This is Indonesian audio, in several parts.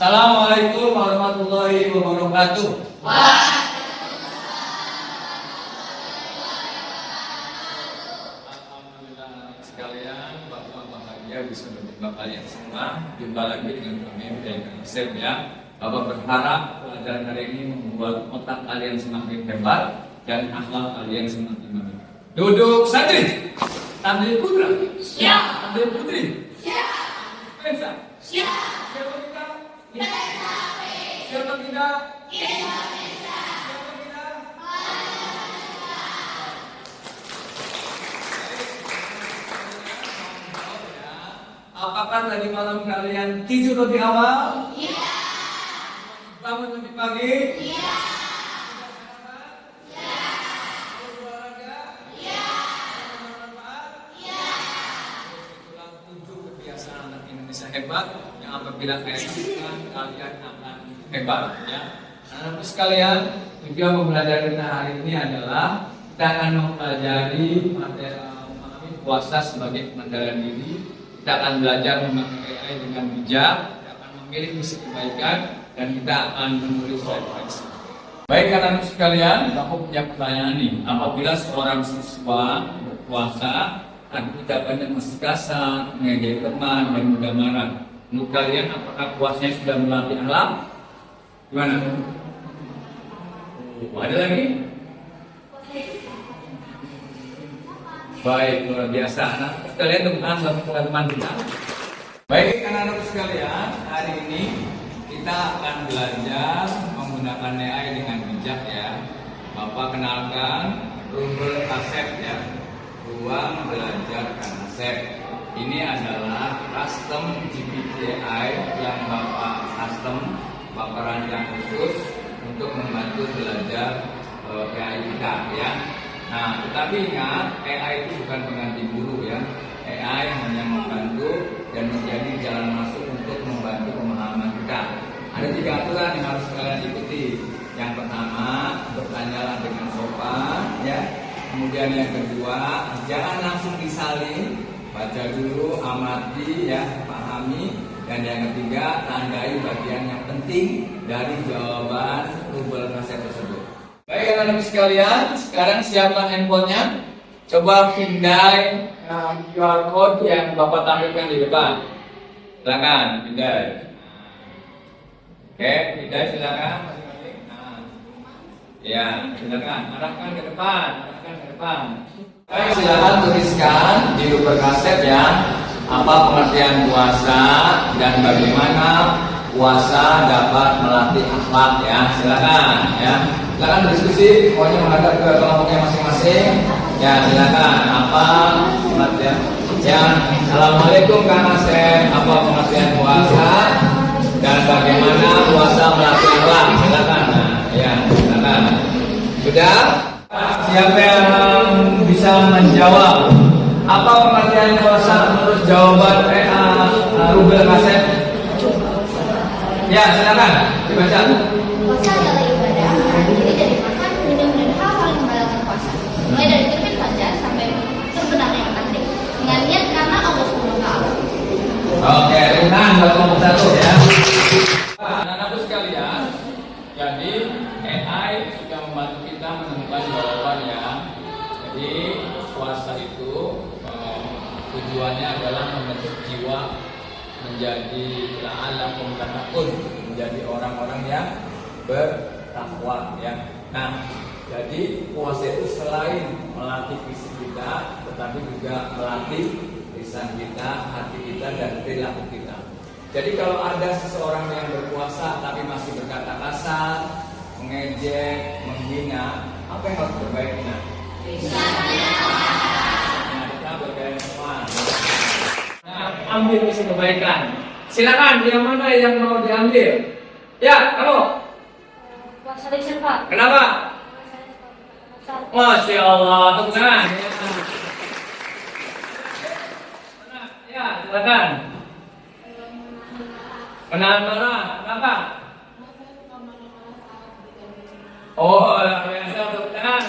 Assalamualaikum warahmatullahi wabarakatuh. Alhamdulillah sekalian, Bapak bahagia bisa berjumpa kalian semua. Jumpa lagi dengan kami dari Kasep ya. Bapak berharap pelajaran hari ini membuat otak kalian semakin hebat dan akhlak kalian semakin baik. Duduk santri. Santri putra. Siap. Santri putri. Siap. Pensa. Siap. Siapa kita? Kita. Siapa kita? Indonesia. Siapa kita? Apakah tadi malam kalian tidur lebih awal? Iya. Bangun lebih pagi? Iya. Iya. Olahraga? Iya. Bermanfaat? Iya. Itulah 7 kebiasaan anak Indonesia hebat yang apabila kalian lakukan kalian akan hebat ya. Anak-anak sekalian, tujuan pembelajaran kita hari ini adalah kita akan mempelajari materi memahami puasa sebagai pengendalian diri. Kita akan belajar memakai AI dengan bijak, kita akan memilih misi kebaikan, dan kita akan menulis refleksi. Baik anak-anak sekalian, aku punya pertanyaan nih. Apabila seorang siswa berpuasa, tapi ucapannya masih kasar, mengejek teman, dan mudah marah. Menurut kalian, apakah puasanya sudah melatih akhlak? Gimana? Ada lagi? Baik, luar biasa. Anak sekalian, teman-teman kita. Baik, anak-anak sekalian, hari ini kita akan belajar menggunakan AI dengan bijak ya. Bapak kenalkan Rumbel Kasep ya. Ruang belajar Kasep. Ini adalah custom GPT AI yang Bapak custom, Bapak rancang khusus untuk membantu belajar AI kita ya. Nah, tetapi ingat, AI itu bukan pengganti guru ya. AI hanya membantu dan menjadi jalan masuk untuk membantu pemahaman kita. Ada 3 aturan yang harus kalian ikuti. Yang pertama, bertanyalah dengan sopan ya. Kemudian yang kedua, jangan langsung disalin, baca dulu, amati ya, pahami. Dan yang ketiga, tandai bagian yang penting dari jawaban Rumbel Kasep tersebut. Baik anak-anak sekalian, sekarang siapkan handphonenya. Coba pindai QR code yang Bapak tampilkan di depan. Silakan, pindai. Oke, pindai silakan masing-masing. Nah, ya, silakan arahkan ke depan, Baik, silakan tuliskan di Rumbel Kasep ya, apa pengertian puasa dan bagaimana puasa dapat melatih akhlak ya. Silakan ya. Silakan berdiskusi, pokoknya menghadap ke kelompoknya masing-masing. Ya, silakan. Apa pengertian? Ya, Assalamualaikum Kang Asep. Apa pengertian puasa dan bagaimana puasa melatih akhlak? Silakan. Nah, ya, silakan. Sudah? Siapa yang bisa menjawab? Apa pengertian puasa menurut jawaban Rumbel Kasep? Ya, silakan dibaca. Puasa adalah ibadah yang terdiri dari makan, minum, dan hal-hal yang membatalkan puasa. Mulai dari terbit fajar sampai terbenamnya matahari. Dengan niat karena Allah SWT. Oke, ringan buat kelompok 1 ya. Anak-anak sekalian, jadi AI sudah membantu kita menemukan jawaban ya. Jadi puasa itu tujuannya adalah membentuk jiwa menjadi la'alakum tattaqun, menjadi orang-orang yang bertakwa ya. Nah, jadi puasa itu selain melatih fisik kita, tetapi juga melatih lisan kita, hati kita, dan perilaku kita. Jadi kalau ada seseorang yang berpuasa tapi masih berkata kasar, mengejek, menghina, apa yang harus diperbaiki? Nah, kita bergaya semua. Nah, ambil misi kebaikan. Silakan, yang mana yang mau diambil? Ya, kamu. Puasa lisan, Pak. Kenapa? Masya Allah, tepuk tangan. Ya, silakan. Menahan marah, kenapa? Oh, biasa, tepuk tangan.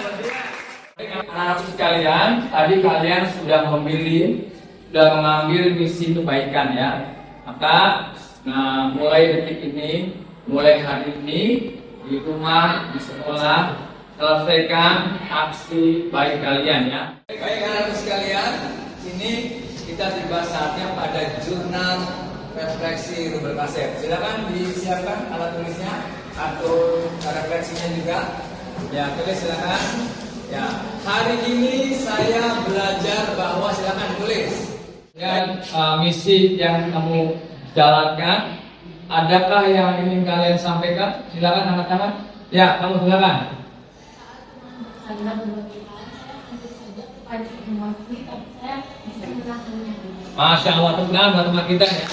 Anak-anak sekalian, tadi kalian sudah mengambil misi kebaikan ya. Maka Nah, mulai detik ini, mulai hari ini di rumah, di sekolah, selesaikan aksi baik kalian ya. Baik anak-anak sekalian, ini kita tiba saatnya pada jurnal refleksi rubel kasep. Silakan disiapkan alat tulisnya atau refleksinya juga. Ya, tulis silakan. Ya, hari ini saya belajar bahwa silakan tulis. Dan misi yang kamu jalankan, adakah yang ingin kalian sampaikan? Silakan anak-anak. Ya, kamu silakan. Masya Allah, tenang teman kita ya.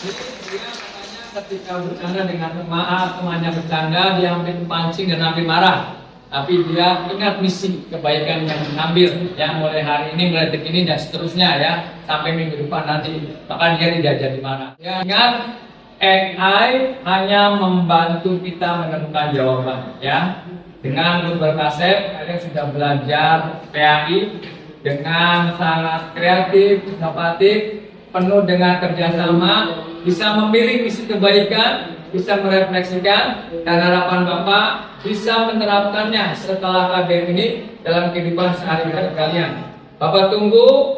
Jadi dia katanya ketika bercanda dengan temannya bercanda, dia hampir pancing dan hampir marah. Tapi dia ingat misi kebaikan yang mengambil ya, mulai hari ini, mulai detik ini dan seterusnya ya, sampai minggu depan nanti. Maka dia tidak jadi marah. Ya, ingat AI hanya membantu kita menemukan jawaban ya. Dengan Rubel Kasep, kalian sudah belajar PAI dengan sangat kreatif, inovatif, penuh dengan kerjasama, bisa memilih misi kebaikan, bisa merefleksikan, dan harapan Bapak bisa menerapkannya setelah KBM ini dalam kehidupan sehari-hari kalian. Bapak tunggu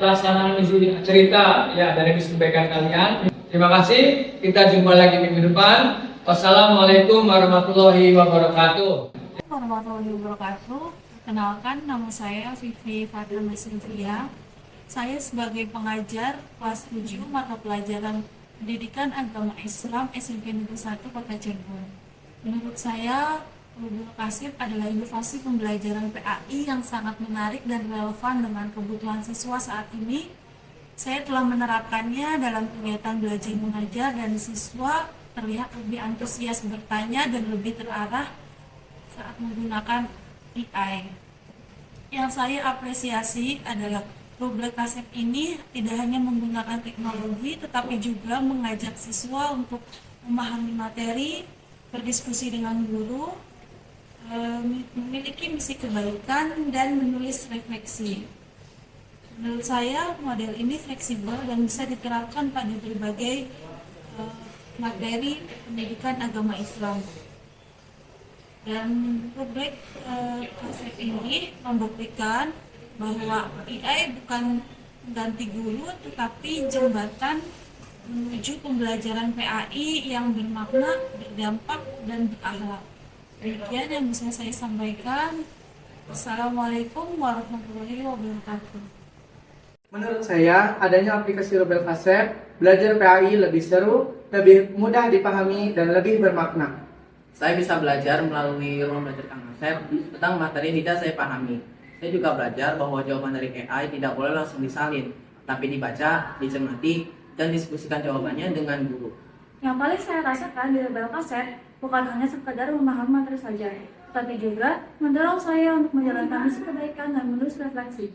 pelaksanaan misi cerita ya dari misi kebaikan kalian. Terima kasih. Kita jumpa lagi minggu depan. Wassalamualaikum warahmatullahi wabarakatuh. Warahmatullahi wabarakatuh. Kenalkan, nama saya Vivi Farhana Sylvia. Saya sebagai pengajar kelas 7 mata pelajaran Pendidikan Agama Islam SMP Negeri 1 Kota Cirebon. Menurut saya, Rubel Kasep adalah inovasi pembelajaran PAI yang sangat menarik dan relevan dengan kebutuhan siswa saat ini. Saya telah menerapkannya dalam kegiatan belajar mengajar dan siswa terlihat lebih antusias bertanya dan lebih terarah saat menggunakan AI. Yang saya apresiasi adalah Rubel Kasep ini tidak hanya menggunakan teknologi, tetapi juga mengajak siswa untuk memahami materi, berdiskusi dengan guru, memiliki misi kebaikan, dan menulis refleksi. Menurut saya, model ini fleksibel dan bisa diterapkan pada berbagai materi pendidikan agama Islam. Dan Rubel Kasep ini membuktikan bahwa AI bukan ganti guru, tetapi jembatan menuju pembelajaran PAI yang bermakna, berdampak, dan berakhlak. Demikian yang bisa saya sampaikan. Assalamualaikum warahmatullahi wabarakatuh. Menurut saya, adanya aplikasi Rubel Kasep, belajar PAI lebih seru, lebih mudah dipahami, dan lebih bermakna. Saya bisa belajar melalui ruang belajar Kang Asep tentang materi yang tidak saya pahami. Saya juga belajar bahwa jawaban dari AI tidak boleh langsung disalin, tapi dibaca, dicermati, dan diskusikan jawabannya dengan guru. Yang paling saya rasakan di Rubel Kasep bukan hanya sekedar memahami materi saja, tapi juga mendorong saya untuk menjalankan misi kebaikan dan menulis refleksi.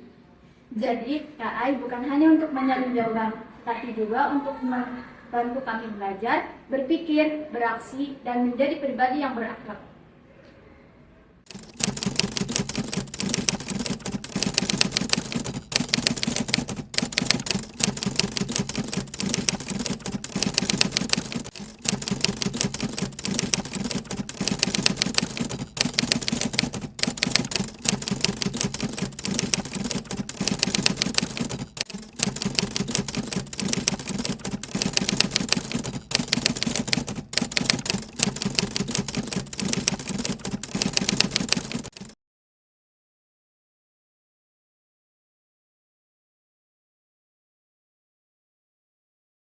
Jadi, AI bukan hanya untuk mencari jawaban, tapi juga untuk membantu kami belajar, berpikir, beraksi, dan menjadi pribadi yang berakhlak.